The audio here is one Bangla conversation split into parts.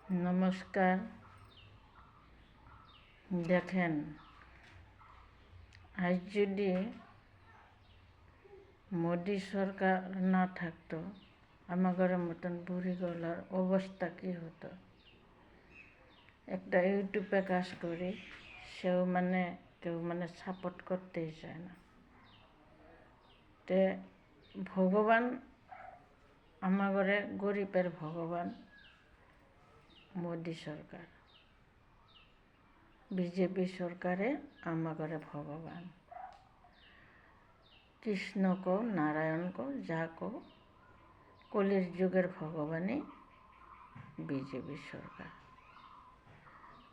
নমস্কার। দেখেন, আজ যদি মোদি সরকার না থাকতো, আমাদের মতন বুড়ি গলার অবস্থা কী হতো। একটা ইউটিউবে কাজ করি, কেউ সাপোর্ট করতেই চায় না। তে ভগবান আমাদের গরিবের ভগবান মোদি সরকার, বিজেপি সরকারে আমাদের ভগবান। কৃষ্ণ কো নারায়ণ কো যা কো, কলির যুগের ভগবানই বিজেপি সরকার।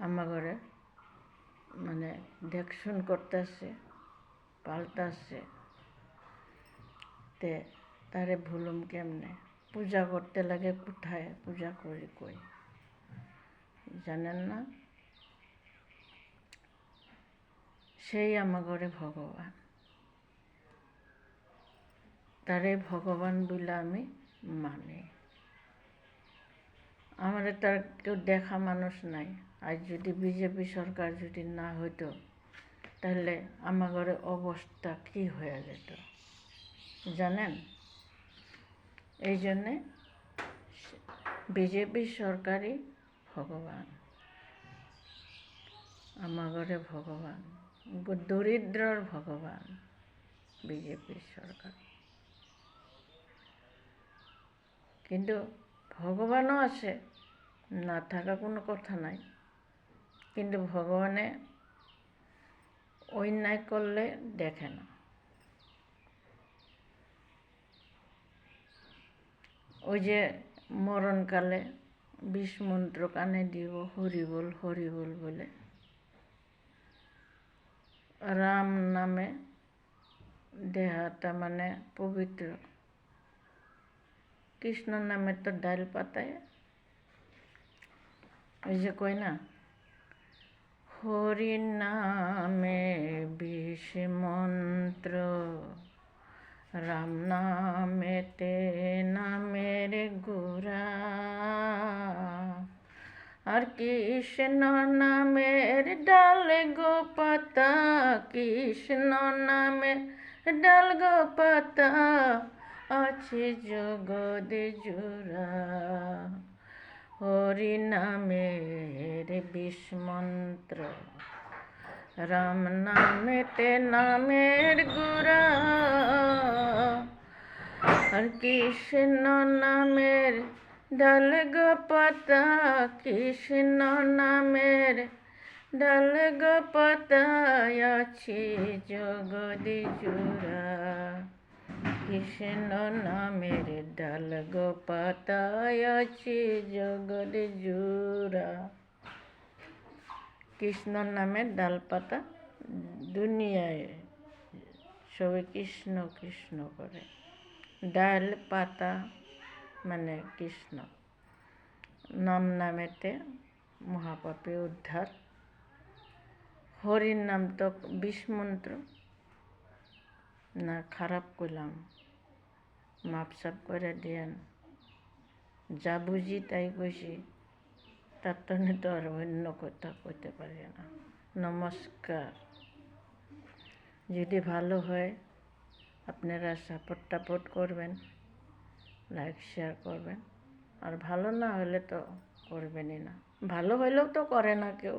আমাদের দেখশুন করতেছে, পাল্টাছে, তে তারে ভুলুম কেমনে। পূজা করতে লাগে কোথায়, পূজা করি কই জানেন না? সেই আমাদের ভগবান, তারে ভগবান বলে আমি মানি। আমাদের তার কেউ দেখা মানুষ নাই। আজ যদি বিজেপি সরকার যদি না হইতো, তাহলে আমাদের অবস্থা কি হয়ে যেত জানেন? এই জন্যে বিজেপি সরকারই ভগবান, আমাদের ভগবান, দরিদ্রর ভগবান বিজেপি সরকার। কিন্তু ভগবানও আছে, না থাকা কোনো কথা নাই। কিন্তু ভগবানে অন্যায় করলে দেখে না। ওই যে মরণকালে ২০ মন্ত্র কানে দিব, হরিবোল হরিবোল বলে, রাম নামে দেহাটা পবিত্র, কৃষ্ণ নামে তো ডাল পাতায়। ওই যে কয় না, হরি নামে ২০ মন্ত্র, রাম নামেতে নামের গোরা, আর কৃষ্ণ নামের ডাল গো পাতা, কৃষ্ণ নামের ডাল গো পাতা, আছে জগৎ জোড়া। হরি নামের ২০ মন্ত্র, রাম নামেতে নামের গোরা, আর কৃষ্ণ নামের ডাল গো পাতা, কৃষ্ণ নামের ডাল গো পাতায় আছে জগৎ জোড়া। কৃষ্ণ নামের ডাল গো পাতায় আছে জগৎ জোড়া। কৃষ্ণ নামের ডাল পাতা, দুনিয়ায় সবাই কৃষ্ণ কৃষ্ণ করে। ডাল পাতা কৃষ্ণ নামেতে মহাপাপে উদ্ধার। হরির নাম তো ২০ মন্ত্র না, খারাপ করলাম, মাপসাপ করে দিয়েন। যা বুঝি তাই কইছি, তার তো আর অন্য কথা কইতে পারি না। নমস্কার। যদি ভালো হয় আপনারা সাপোর্ট করবেন, লাইক শেয়ার করবেন। আর ভালো না হলে তো করবেনই না। ভালো হইলেও তো করে না কেউ।